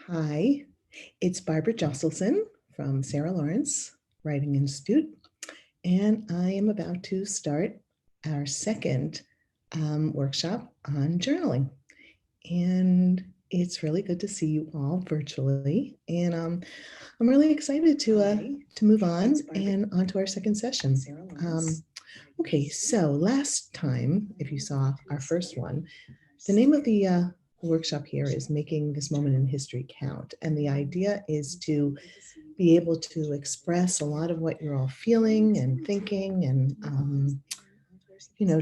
Hi, it's Barbara Josselsohn from Sarah Lawrence Writing Institute, and I am about to start our second workshop on journaling. And it's really good to see you all virtually, and I'm really excited to move on and on to our second session. Okay, so last time, if you saw our first one, the name of the workshop here is Making This Moment in History Count. And the idea is to be able to express a lot of what you're all feeling and thinking and,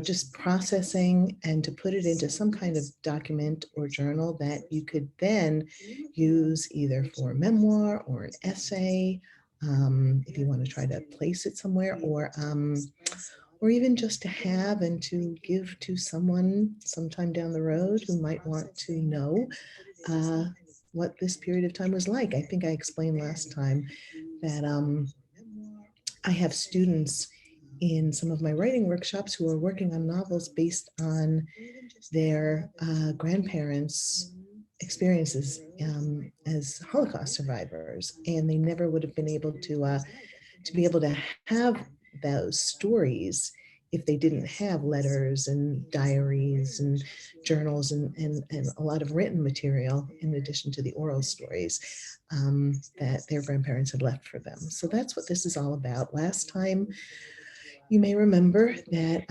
just processing, and to put it into some kind of document or journal that you could then use either for memoir or an essay, if you want to try to place it somewhere, or even just to have and to give to someone sometime down the road who might want to know uh, what this period of time was like. I think I explained last time that I have students in some of my writing workshops who are working on novels based on their grandparents' experiences as Holocaust survivors, and they never would have been able to be able to have those stories if they didn't have letters and diaries and journals and a lot of written material in addition to the oral stories that their grandparents had left for them. So that's what this is all about. Last time, you may remember that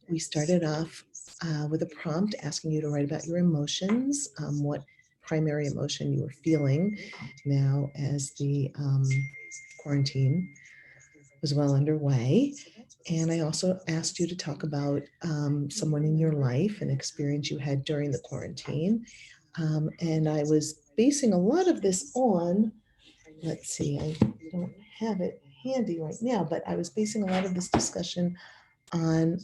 we started off with a prompt asking you to write about your emotions, what primary emotion you were feeling now as the quarantine was well underway. And I also asked you to talk about someone in your life, an experience you had during the quarantine. And I was basing a lot of this on, let's see, I don't have it handy right now, but I was basing a lot of this discussion on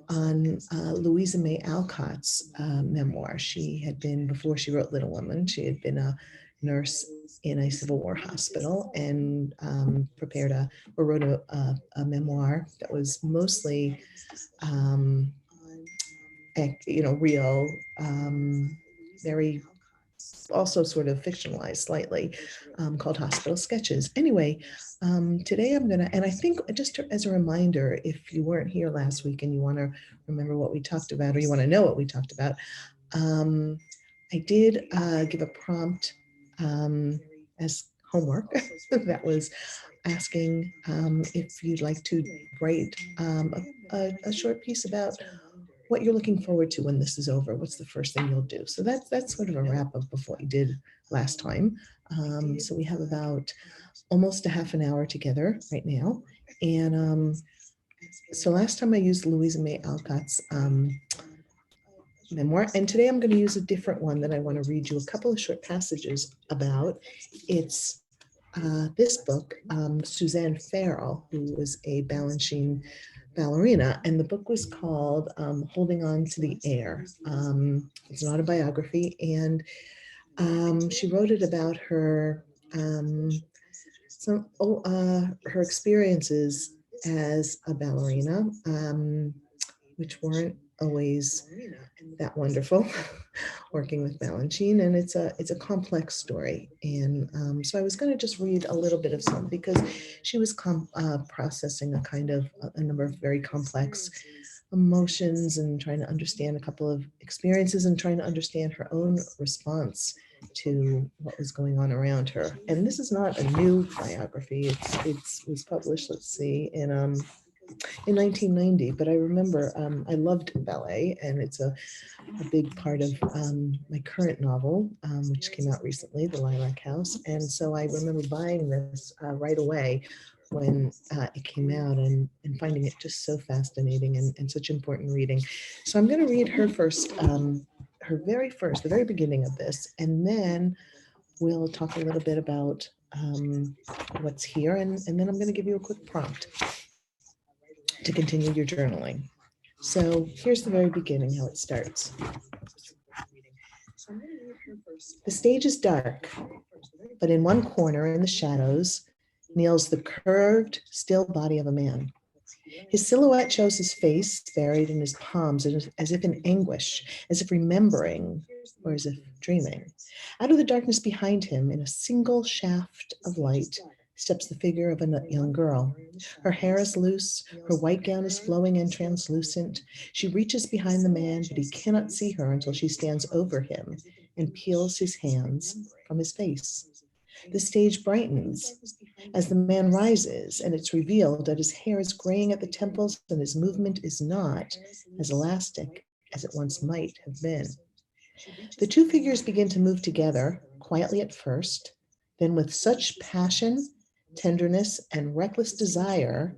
Louisa May Alcott's memoir. She had been, before she wrote Little Women, she had been a nurse in a Civil War hospital and prepared or wrote a memoir that was mostly, real, very also sort of fictionalized slightly, called Hospital Sketches. Anyway, today I'm going to, and I think just as a reminder, if you weren't here last week and you want to remember what we talked about, or you want to know what we talked about, I did give a prompt as homework that was asking if you'd like to write a short piece about what you're looking forward to when this is over. What's the first thing you'll do? So that's sort of a wrap up of what we did last time. So we have about almost a half an hour together right now. And so last time I used Louisa May Alcott's memoir, and today I'm going to use a different one that I want to read you a couple of short passages about. It's this book, Suzanne Farrell, who was a Balanchine ballerina, and the book was called Holding On to the Air. It's an autobiography, and she wrote it about her her experiences as a ballerina, which weren't always that wonderful. Working with Balanchine, and it's a complex story. And so I was going to just read a little bit of some, because she was processing a number of very complex emotions and trying to understand a couple of experiences and trying to understand her own response to what was going on around her. And this is not a new biography. It was published, let's see, in 1990. But I remember I loved ballet, and it's a big part of my current novel, which came out recently, The Lilac House. And so I remember buying this right away when it came out, and finding it just so fascinating and such important reading. So I'm going to read her first, the very beginning of this, and then we'll talk a little bit about what's here, and then I'm going to give you a quick prompt to continue your journaling. So here's the very beginning, how it starts. The stage is dark, but in one corner in the shadows kneels the curved, still body of a man. His silhouette shows his face buried in his palms as if in anguish, as if remembering, or as if dreaming. Out of the darkness behind him, in a single shaft of light, steps the figure of a young girl. Her hair is loose, her white gown is flowing and translucent. She reaches behind the man, but he cannot see her until she stands over him and peels his hands from his face. The stage brightens as the man rises, and it's revealed that his hair is graying at the temples and his movement is not as elastic as it once might have been. The two figures begin to move together, quietly at first, then with such passion, tenderness, and reckless desire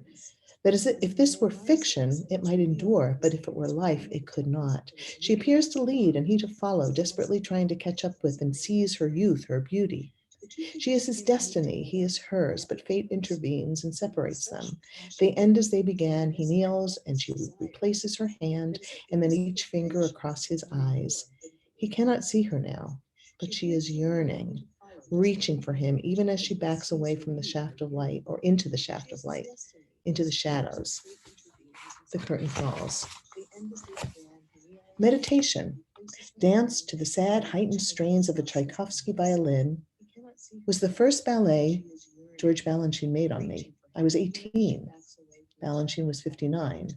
that as if this were fiction, it might endure, but if it were life, it could not. She appears to lead and he to follow, desperately trying to catch up with and seize her youth, her beauty. She is his destiny, he is hers, but fate intervenes and separates them. They end as they began. He kneels and she replaces her hand and then each finger across his eyes. He cannot see her now, but she is yearning, reaching for him, even as she backs away from the shaft of light or into the shaft of light, into the shadows. The curtain falls. Meditation. Dance to the sad, heightened strains of a Tchaikovsky violin was the first ballet George Balanchine made on me. I was 18. Balanchine was 59.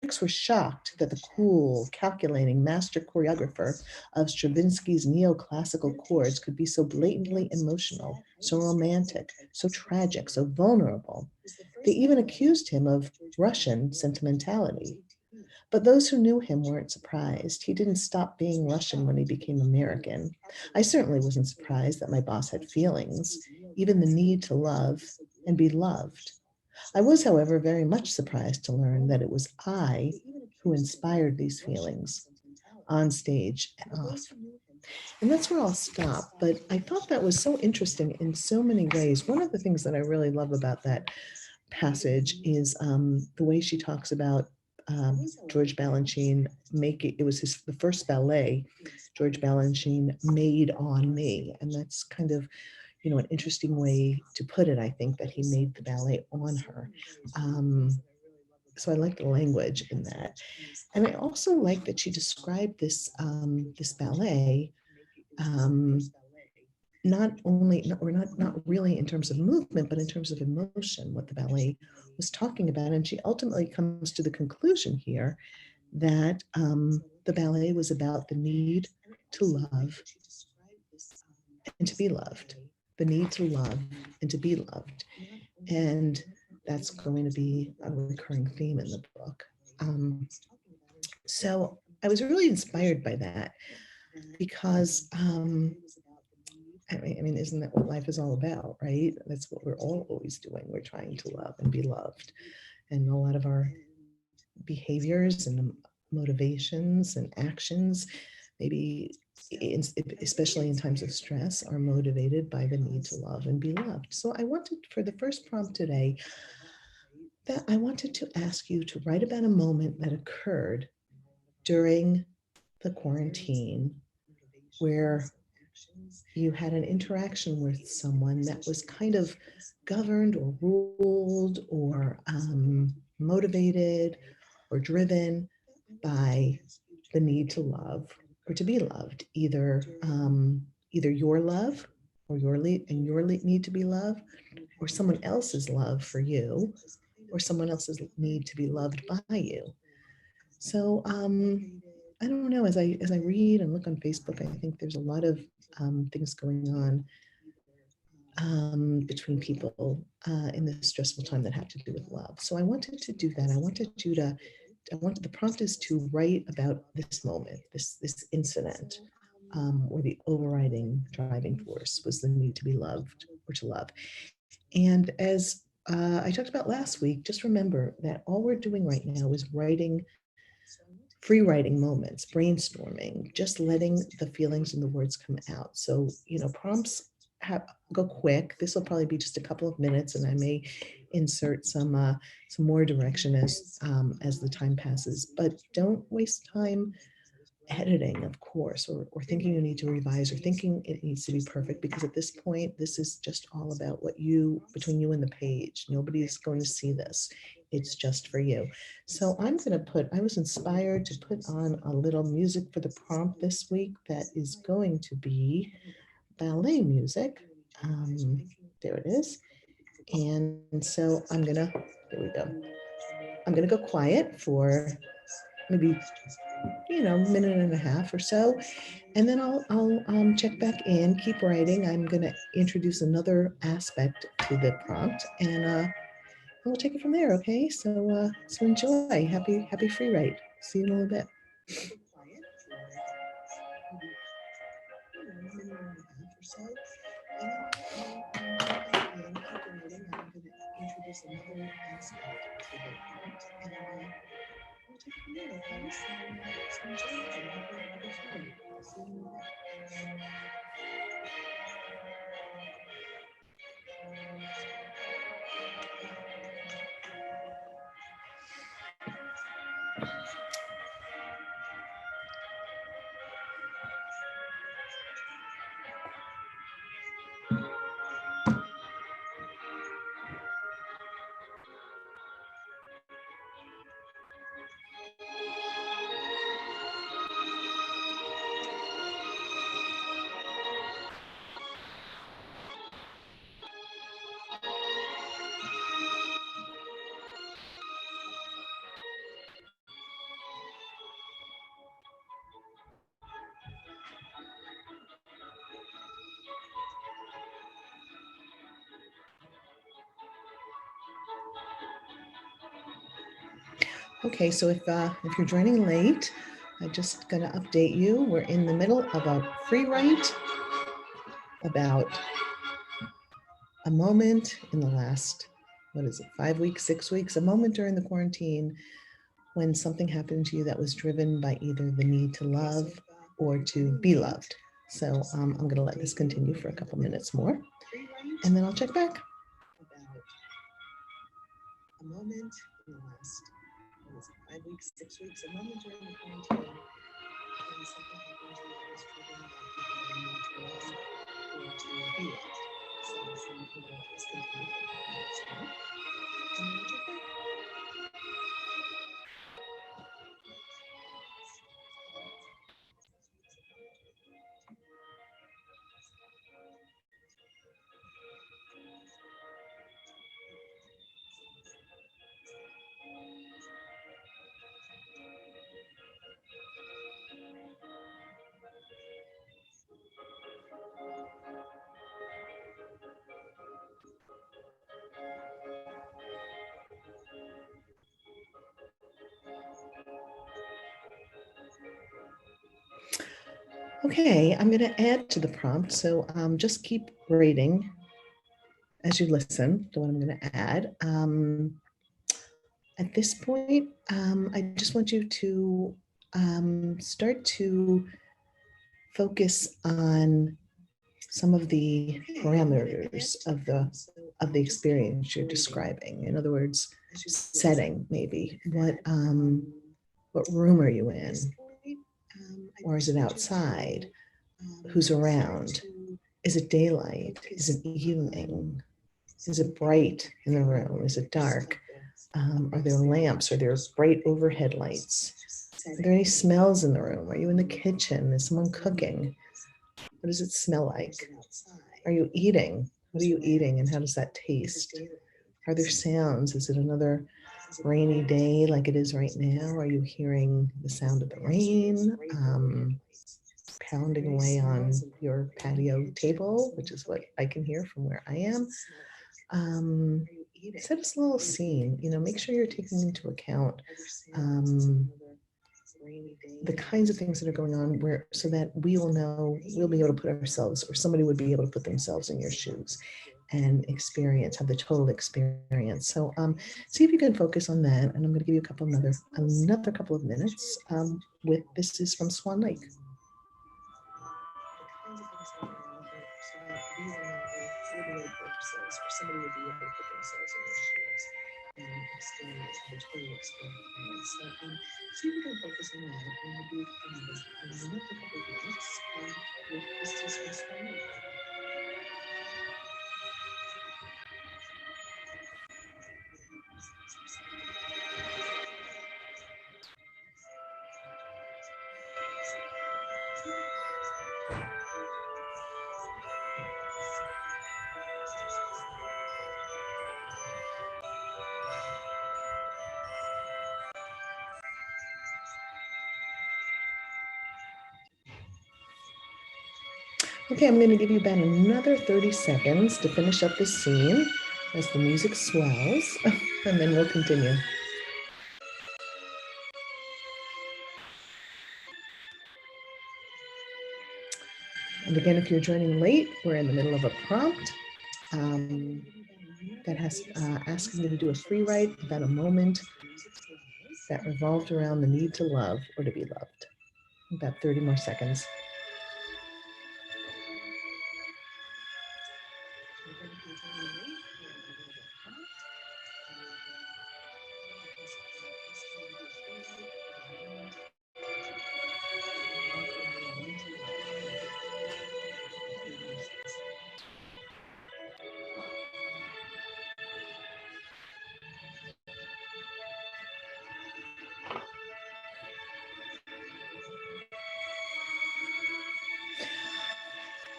Critics were shocked that the cool, calculating master choreographer of Stravinsky's neoclassical chords could be so blatantly emotional, so romantic, so tragic, so vulnerable. They even accused him of Russian sentimentality. But those who knew him weren't surprised. He didn't stop being Russian when he became American. I certainly wasn't surprised that my boss had feelings, even the need to love and be loved. I was, however, very much surprised to learn that it was I who inspired these feelings on stage and off. And that's where I'll stop. But I thought that was so interesting in so many ways. One of the things that I really love about that passage is the way she talks about George Balanchine making it was the first ballet George Balanchine made on me, and that's kind of an interesting way to put it. I think that he made the ballet on her. So I like the language in that, and I also like that she described this ballet. Um, not only or not really in terms of movement, but in terms of emotion, what the ballet was talking about. And she ultimately comes to the conclusion here that the ballet was about the need to love and to be loved, the need to love and to be loved. And that's going to be a recurring theme in the book. So I was really inspired by that because I mean, isn't that what life is all about, right? That's what we're all always doing. We're trying to love and be loved. And a lot of our behaviors and motivations and actions, maybe especially in times of stress, are motivated by the need to love and be loved. So I wanted, for the first prompt today, that I wanted to ask you to write about a moment that occurred during the quarantine where you had an interaction with someone that was kind of governed or ruled or motivated or driven by the need to love or to be loved, either your love or your need to be loved, or someone else's love for you, or someone else's need to be loved by you. So I don't know. As I read and look on Facebook, I think there's a lot of things going on between people in this stressful time that have to do with love. So I wanted to do that. The prompt is to write about this moment, this incident, where the overriding driving force was the need to be loved or to love. And as I talked about last week, just remember that all we're doing right now is free writing moments, brainstorming, just letting the feelings and the words come out. So, prompts go quick. This will probably be just a couple of minutes, and I may insert some more direction as the time passes. But don't waste time editing, of course, or thinking you need to revise or thinking it needs to be perfect, because at this point, this is just all about between you and the page. Nobody's going to see this. it's just for you. So I'm going to I was inspired to put on a little music for the prompt this week that is going to be ballet music. There it is. And so there we go. I'm gonna go quiet for maybe, minute and a half or so. And then I'll check back in, keep writing. I'm gonna introduce another aspect to the prompt and we'll take it from there, okay? So enjoy. Happy free write. See you in a little bit. Introduce another aspect to the prompt, and we'll take it from there, okay? So enjoy. Happy fun. See you in a little bit. Okay, so if you're joining late, I'm just gonna update you. We're in the middle of a free write about a moment in the last, 5 weeks, 6 weeks, a moment during the quarantine when something happened to you that was driven by either the need to love or to be loved. So I'm gonna let this continue for a couple minutes more, and then I'll check back. About a moment in the last 5 weeks, 6 weeks, a moment during the quarantine when something happened to you that was driven by either the need to love or to be loved. So I'm going to let this continue for a couple minutes more, and then I'll check back. Okay, I'm going to add to the prompt. So just keep rating as you listen to what I'm going to add. At this point, I just want you to start to focus on some of the parameters of the experience you're describing. In other words, setting maybe. What room are you in? Or is it outside? Who's around? Is it daylight? Is it evening? Is it bright in the room? Is it dark? Are there lamps? Are there bright overhead lights? Are there any smells in the room? Are you in the kitchen? Is someone cooking? What does it smell like? Are you eating? What are you eating and how does that taste? Are there sounds? Is it another rainy day like it is right now? Are you hearing the sound of the rain pounding away on your patio table, which is what I can hear from where I am? Set a little scene, make sure you're taking into account the kinds of things that are going on so that we'll be able to put ourselves, or somebody would be able to put themselves in your shoes and have the total experience. So see if you can focus on that. And I'm going to give you another couple of minutes this is from Swan Lake. Somebody would be able to put themselves in their shoes and experience the total experience. So see if you can focus on that, and we'll be another couple of minutes with this is Swan Lake. Okay, I'm going to give you about another 30 seconds to finish up this scene as the music swells, and then we'll continue. And again, if you're joining late, we're in the middle of a prompt that has asking you to do a free write about a moment that revolved around the need to love or to be loved. About 30 more seconds.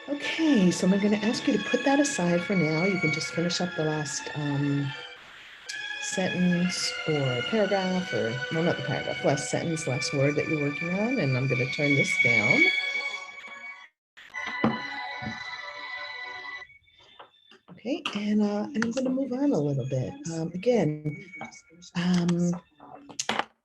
Okay, so I'm going to ask you to put that aside for now. You can just finish up the last sentence or paragraph, or, well, not the paragraph, last sentence, last word that you're working on, and I'm going to turn this down. Okay, and I'm going to move on a little bit.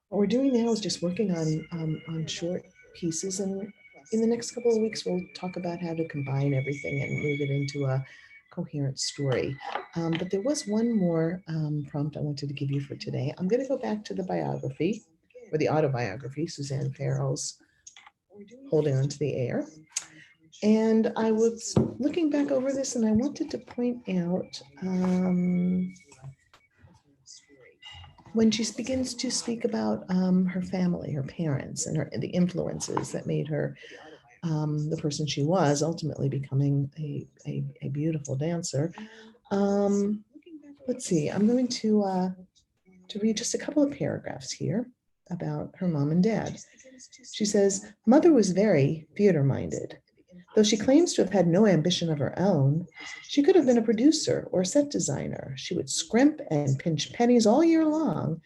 What we're doing now is just working on short pieces, and in the next couple of weeks, we'll talk about how to combine everything and move it into a coherent story. But there was one more prompt I wanted to give you for today. I'm going to go back to the biography, or the autobiography, Suzanne Farrell's Holding On to the Air. And I was looking back over this, and I wanted to point out when she begins to speak about her family, her parents, and the influences that made her the person she was, ultimately becoming a beautiful dancer. Let's see, I'm going to read just a couple of paragraphs here about her mom and dad. She says, "Mother was very theater-minded. Though she claims to have had no ambition of her own, she could have been a producer or a set designer. She would scrimp and pinch pennies all year long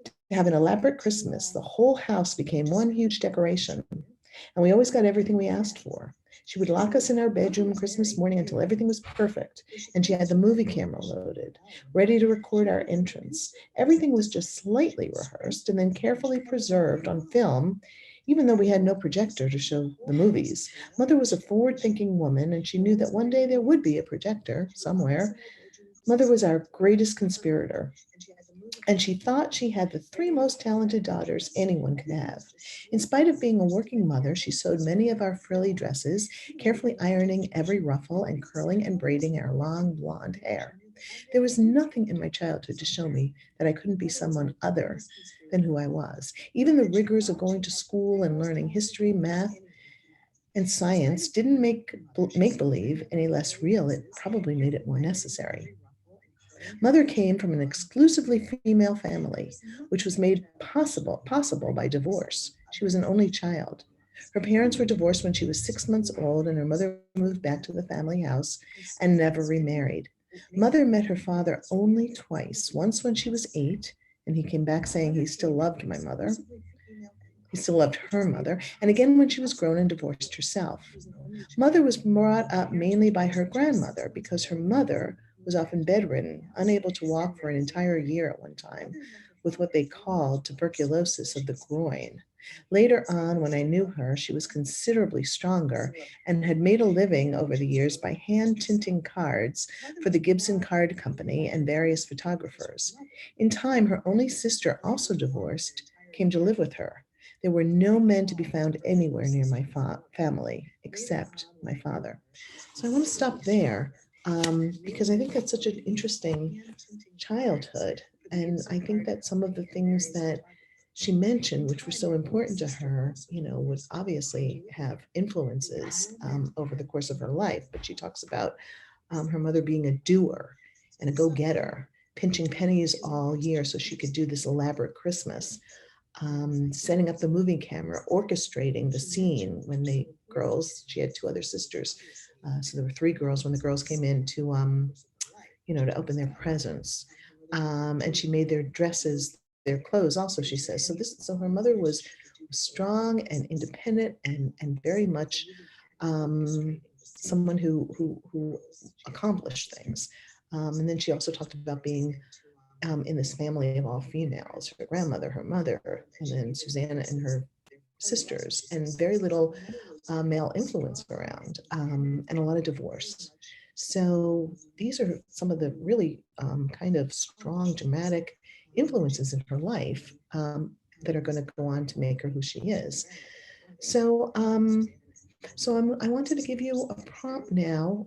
to have an elaborate Christmas. The whole house became one huge decoration, and we always got everything we asked for. She would lock us in our bedroom Christmas morning until everything was perfect, and she had the movie camera loaded, ready to record our entrance. Everything was just slightly rehearsed and then carefully preserved on film, even though we had no projector to show the movies. Mother was a forward-thinking woman, and she knew that one day there would be a projector somewhere. Mother was our greatest conspirator, and she thought she had the three most talented daughters anyone could have. In spite of being a working mother, she sewed many of our frilly dresses, carefully ironing every ruffle and curling and braiding our long blonde hair. There was nothing in my childhood to show me that I couldn't be someone other than who I was. Even the rigors of going to school and learning history, math, and science didn't make believe any less real. It probably made it more necessary. Mother came from an exclusively female family, which was made possible by divorce. She was an only child. Her parents were divorced when she was 6 months old, and her mother moved back to the family house and never remarried. Mother met her father only twice, once when she was 8, and he came back saying he still loved my mother. He still loved her mother, and again when she was grown and divorced herself. Mother was brought up mainly by her grandmother because her mother was often bedridden, unable to walk for an entire year at one time, with what they called tuberculosis of the groin. Later on, when I knew her, she was considerably stronger and had made a living over the years by hand tinting cards for the Gibson Card Company and various photographers. In time, her only sister, also divorced, came to live with her. There were no men to be found anywhere near my family, except my father." So I want to stop there because I think that's such an interesting childhood. And I think that some of the things that she mentioned, which were so important to her, would obviously have influences over the course of her life. But she talks about her mother being a doer and a go-getter, pinching pennies all year so she could do this elaborate Christmas. Setting up the movie camera, orchestrating the scene when they girls. She had two other sisters. So there were three girls when the girls came in to, to open their presents. And she made their dresses, their clothes also, she says. So her mother was strong and independent and very much someone who accomplished things. And then she also talked about being in this family of all females, her grandmother, her mother, and then Susanna and her sisters, and very little male influence around, and a lot of divorce. So these are some of the really kind of strong, dramatic influences in her life that are going to go on to make her who she is. So, I wanted to give you a prompt now,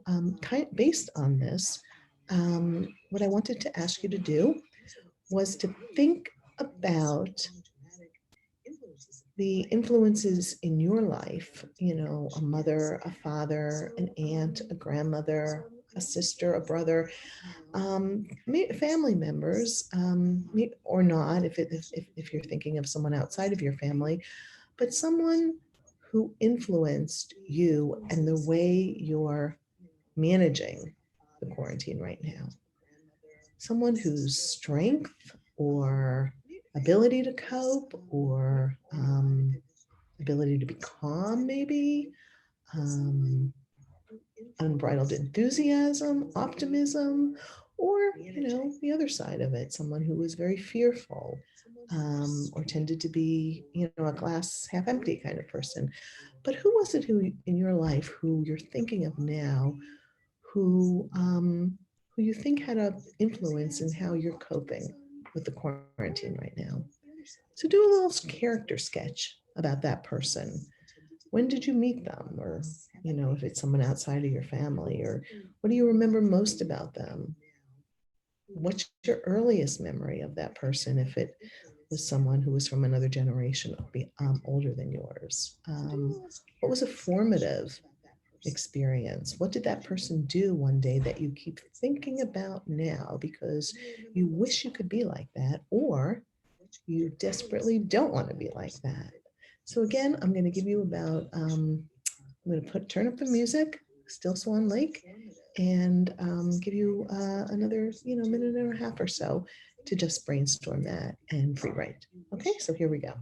based on this. What I wanted to ask you to do was to think about the influences in your life, a mother, a father, an aunt, a grandmother, a sister, a brother, family members, or not, if you're thinking of someone outside of your family, but someone who influenced you and the way you're managing the quarantine right now. Someone whose strength or ability to cope or ability to be calm, maybe, unbridled enthusiasm, optimism, or, the other side of it, someone who was very fearful or tended to be, a glass half empty kind of person. But who was it who in your life who you're thinking of now who you think had an influence in how you're coping with the quarantine right now? So do a little character sketch about that person. When did you meet them? Or, if it's someone outside of your family, or what do you remember most about them? What's your earliest memory of that person if it was someone who was from another generation, older than yours? What was a formative experience? What did that person do one day that you keep thinking about now because you wish you could be like that, or you desperately don't want to be like that? So again, I'm going to give you about, I'm going to turn up the music, Still Swan Lake, and give you another, minute and a half or so to just brainstorm that and free write. Okay, so here we go.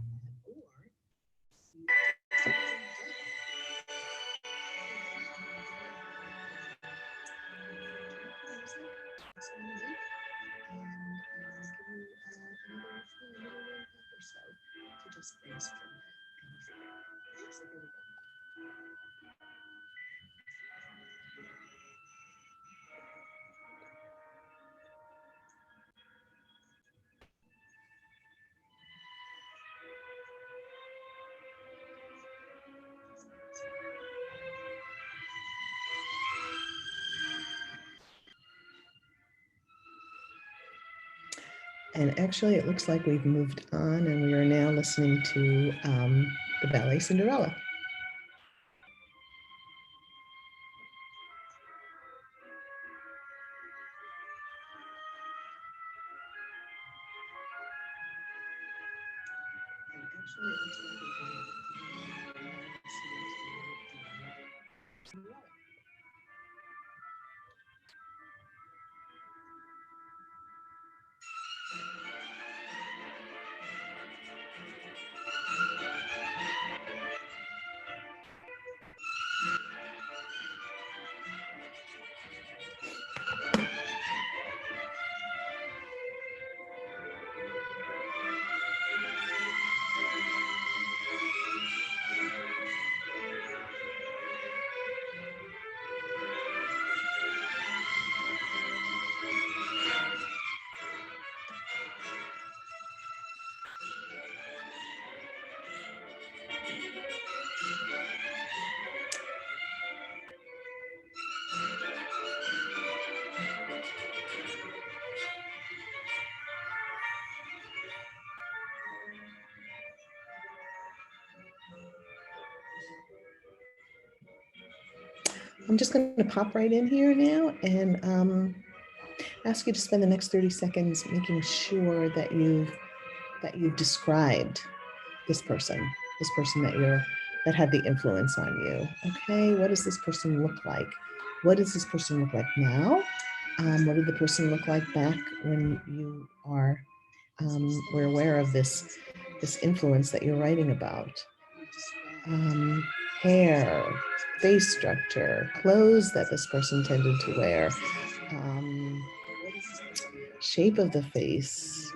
And actually, it looks like we've moved on, and we are now listening to the ballet Cinderella. I'm just going to pop right in here now and ask you to spend the next 30 seconds making sure that you've described this person that that had the influence on you. Okay, what does this person look like? What does this person look like now? What did the person look like back when you were aware of this influence that you're writing about? Hair, face structure, clothes that this person tended to wear, shape of the face,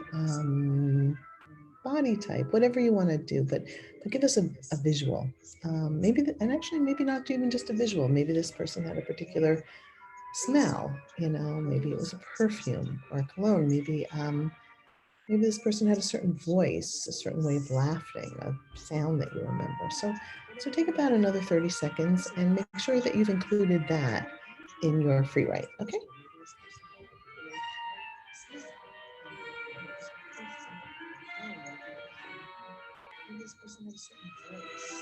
body type, whatever you want to do, but give us a visual. And actually maybe not even just a visual. Maybe this person had a particular smell, maybe it was a perfume or a cologne. Maybe this person had a certain voice, a certain way of laughing, a sound that you remember. So take about another 30 seconds and make sure that you've included that in your free write, okay? This person had a certain voice.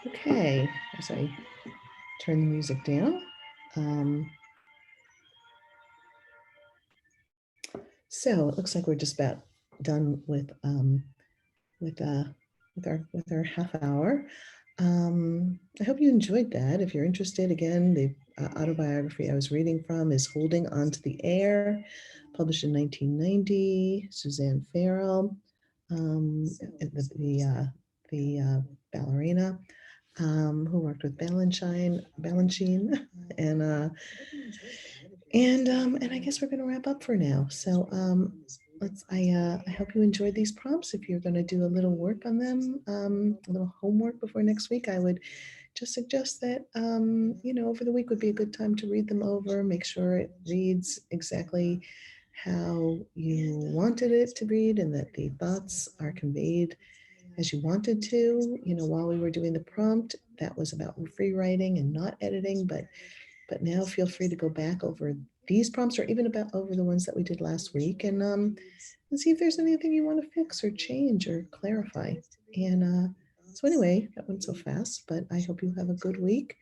Okay, as I turn the music down. So it looks like we're just about done with our half hour. I hope you enjoyed that. If you're interested, again, the autobiography I was reading from is Holding On to the Air, published in 1990, Suzanne Farrell, the ballerina who worked with Balanchine, and I guess we're going to wrap up for now. So I hope you enjoyed these prompts. If you're going to do a little work on them, a little homework before next week, I would just suggest that, over the week would be a good time to read them over, make sure it reads exactly how you wanted it to read and that the thoughts are conveyed as you wanted to. While we were doing the prompt, that was about free writing and not editing, but now feel free to go back over these prompts or even over the ones that we did last week and see if there's anything you want to fix or change or clarify. And so anyway, that went so fast, but I hope you have a good week.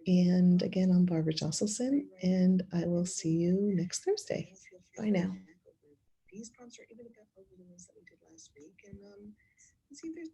And again, I'm Barbara Josselsohn, and I will see you next Thursday. Bye now. These prompts are even over the ones that we did last week, and see if there's